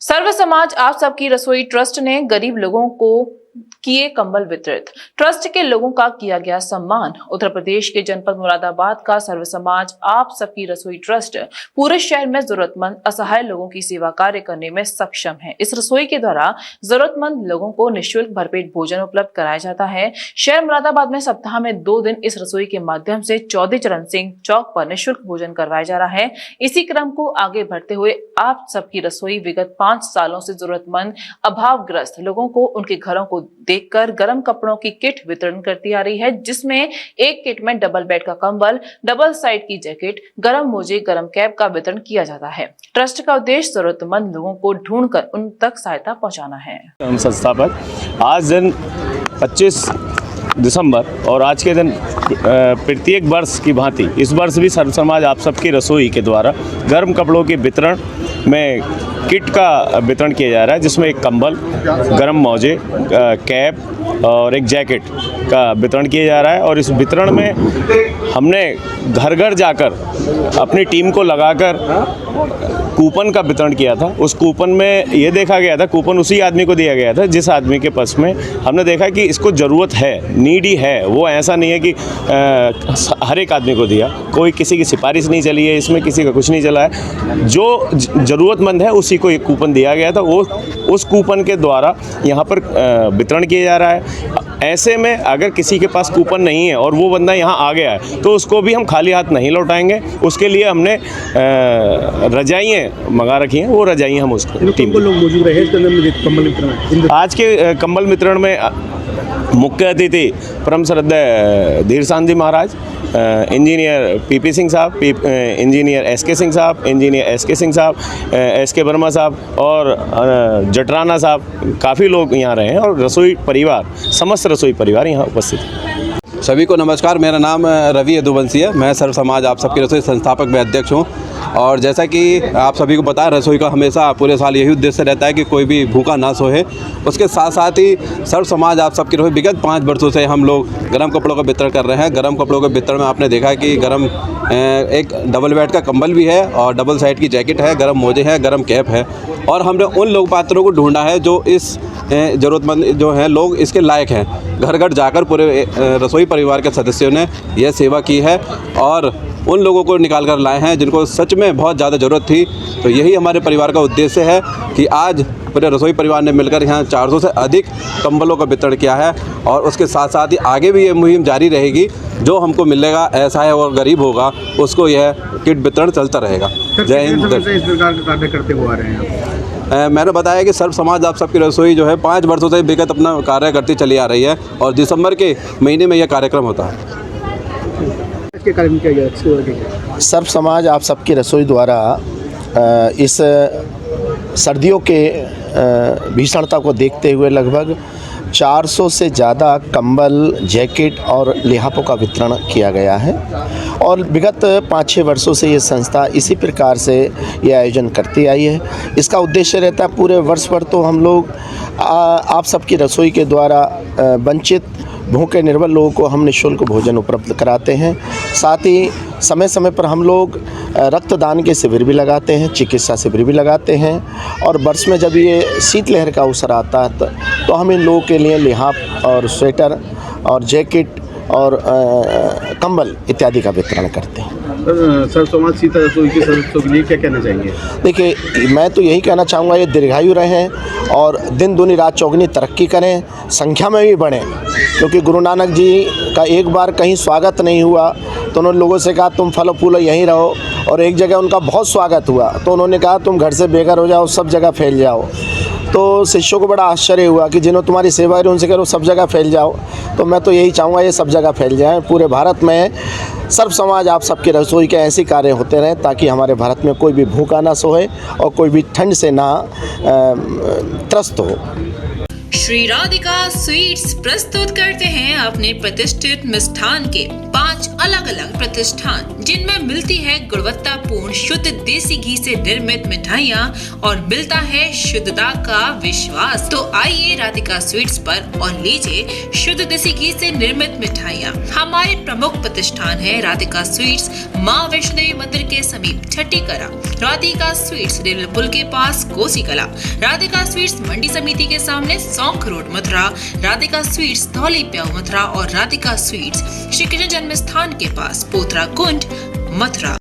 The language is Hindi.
सर्व समाज आप सबकी रसोई ट्रस्ट ने गरीब लोगों को किए कंबल वितरित। ट्रस्ट के लोगों का किया गया सम्मान। उत्तर प्रदेश के जनपद मुरादाबाद का सर्व समाज आप सबकी रसोई ट्रस्ट पूरे शहर में जरूरतमंद असहाय लोगों की सेवा कार्य करने में सक्षम है। इस रसोई के द्वारा जरूरतमंद लोगों को निःशुल्क भरपेट भोजन उपलब्ध कराया जाता है। शहर मुरादाबाद में सप्ताह में 2 दिन इस रसोई के माध्यम से चौधरी चरण सिंह चौक पर निःशुल्क भोजन करवाया जा रहा है। इसी क्रम को आगे बढ़ते हुए आप सबकी रसोई विगत 5 सालों से जरूरतमंद अभावग्रस्त लोगों को उनके घरों को देखकर गर्म कपड़ों की किट वितरण करती आ रही है, जिसमें एक किट में डबल बेड का कंबल, डबल साइड की जैकेट, गर्म मोजे, गर्म कैप का वितरण किया जाता है। ट्रस्ट का उद्देश्य जरूरतमंद लोगों को ढूंढकर उन तक सहायता पहुंचाना है। हम संस्थापक आज दिन 25 दिसंबर और आज के दिन प्रत्येक वर्ष की भांति इस वर्ष भी सर्व समाज आप सबकी रसोई के द्वारा गर्म कपड़ों के वितरण में किट का वितरण किया जा रहा है, जिसमें एक कंबल, गर्म मोजे, कैप और एक जैकेट का वितरण किया जा रहा है। और इस वितरण में हमने घर घर जाकर अपनी टीम को लगाकर कूपन का वितरण किया था। उस कूपन में ये देखा गया था, कूपन उसी आदमी को दिया गया था जिस आदमी के पास में हमने देखा कि इसको ज़रूरत है, नीडी है। वो ऐसा नहीं है कि हर एक आदमी को दिया, कोई किसी की सिफारिश नहीं चली है, इसमें किसी का कुछ नहीं चला है। जो ज़रूरतमंद है उसी को एक कूपन दिया गया था। वो उस कूपन के द्वारा यहाँ पर वितरण किया जा रहा है। ऐसे में अगर किसी के पास कूपन नहीं है और वो बंदा यहाँ आ गया है तो उसको भी हम खाली हाथ नहीं लौटाएंगे। उसके लिए हमने रजाइयाँ मंगा रखी हैं, वो रजाइयाँ हम उसको टीम को लोग मौजूद रहे कंबल वितरण। आज के कंबल वितरण में मुख्य अतिथि परम श्रद्धेय धीर शांति महाराज, इंजीनियर पीपी सिंह साहब, इंजीनियर एसके सिंह साहब, इंजीनियर एसके सिंह साहब, एसके वर्मा साहब और जटराना साहब, काफ़ी लोग यहाँ रहे हैं। और रसोई परिवार, समस्त रसोई परिवार यहाँ उपस्थित है। सभी को नमस्कार। मेरा नाम रवि यदुवंशी है। मैं सर्व समाज आप सबकी रसोई संस्थापक में अध्यक्ष हूँ। और जैसा कि आप सभी को पता है, रसोई का हमेशा पूरे साल यही उद्देश्य रहता है कि कोई भी भूखा ना सोए। उसके साथ साथ ही सर्व समाज आप सबकी रसोई विगत 5 वर्षों से हम लोग गर्म कपड़ों का वितरण कर रहे हैं। गर्म कपड़ों के वितरण में आपने देखा है कि गर्म एक डबल बेड का कंबल भी है और डबल साइड की जैकेट है, गर्म मोजे हैं, गर्म कैप है। और हमने उन लोग पात्रों को ढूंढा है जो इस ज़रूरतमंद जो हैं लोग इसके लायक हैं। घर घर जाकर पूरे रसोई परिवार के सदस्यों ने यह सेवा की है और उन लोगों को निकाल कर लाए हैं जिनको सच में बहुत ज़्यादा ज़रूरत थी। तो यही हमारे परिवार का उद्देश्य है कि आज पूरे रसोई परिवार ने मिलकर यहाँ 400 से अधिक कंबलों का वितरण किया है। और उसके साथ साथ ही आगे भी ये मुहिम जारी रहेगी। जो हमको मिलेगा ऐसा है और गरीब होगा उसको यह किट वितरण चलता रहेगा। जय हिंद। इस प्रकार का कार्य करते हुए आ रहे हैं। मैंने बताया कि सर्व समाज आप सबकी रसोई जो है 5 वर्षों से विगत अपना कार्य करती चली आ रही है और दिसंबर के महीने में यह कार्यक्रम होता है। इसके कार्यक्रम क्या है? सर्व समाज आप सबकी रसोई द्वारा इस सर्दियों के भीषणता को देखते हुए लगभग 400 से ज़्यादा कंबल, जैकेट और लिहाफों का वितरण किया गया है। और विगत 5-6 वर्षों से ये संस्था इसी प्रकार से ये आयोजन करती आई है। इसका उद्देश्य रहता है पूरे वर्ष भर तो हम लोग आप सबकी रसोई के द्वारा वंचित भूखे निर्बल लोगों को हम निःशुल्क भोजन उपलब्ध कराते हैं। साथ ही समय समय पर हम लोग रक्तदान के शिविर भी लगाते हैं, चिकित्सा शिविर भी लगाते हैं। और वर्ष में जब ये शीतलहर का अवसर आता है तो हम इन लोगों के लिए लिहाफ और स्वेटर और जैकेट और कंबल इत्यादि का वितरण करते हैं। सर्व समाज सीता रसोई के सदस्यों के लिए क्या कहना चाहेंगे? देखिए, मैं तो यही कहना चाहूँगा ये दीर्घायु रहें और दिन दूनी रात चौगुनी तरक्की करें, संख्या में भी बढ़ें। क्योंकि गुरु नानक जी का एक बार कहीं स्वागत नहीं हुआ तो उन्होंने लोगों से कहा तुम फलो फूलो यहीं रहो, और एक जगह उनका बहुत स्वागत हुआ तो उन्होंने कहा तुम घर से बेघर हो जाओ, सब जगह फैल जाओ। तो शिष्यों को बड़ा आश्चर्य हुआ कि जिन्होंने तुम्हारी सेवा करी उनसे करो सब जगह फैल जाओ। तो मैं तो यही चाहूँगा ये सब जगह फैल जाए। पूरे भारत में सर्व समाज आप सबकी रसोई के ऐसे कार्य होते रहें ताकि हमारे भारत में कोई भी भूखा ना सोए और कोई भी ठंड से ना त्रस्त हो। श्री राधिका स्वीट्स प्रस्तुत करते हैं अपने प्रतिष्ठित मिष्ठान के 5 अलग अलग प्रतिष्ठान, जिनमें मिलती है गुणवत्तापूर्ण शुद्ध देसी घी से निर्मित मिठाइयाँ और मिलता है शुद्धता का विश्वास। तो आइए राधिका स्वीट्स पर और लीजिए शुद्ध देसी घी से निर्मित मिठाइयाँ। हमारे प्रमुख प्रतिष्ठान है राधिका स्वीट्स, माँ वैष्णो देवी मंदिर के समीप छठी कला, राधिका स्वीट्स रेलवे पुल के पास कोसी कला, राधिका स्वीट्स मंडी समिति के सामने सौंख रोड मथुरा, राधिका स्वीट्स धौली प्याऊ मथुरा और राधिका स्वीट्स श्री कृष्ण जन्म स्थान के पास पोथरा कुंड मथुरा।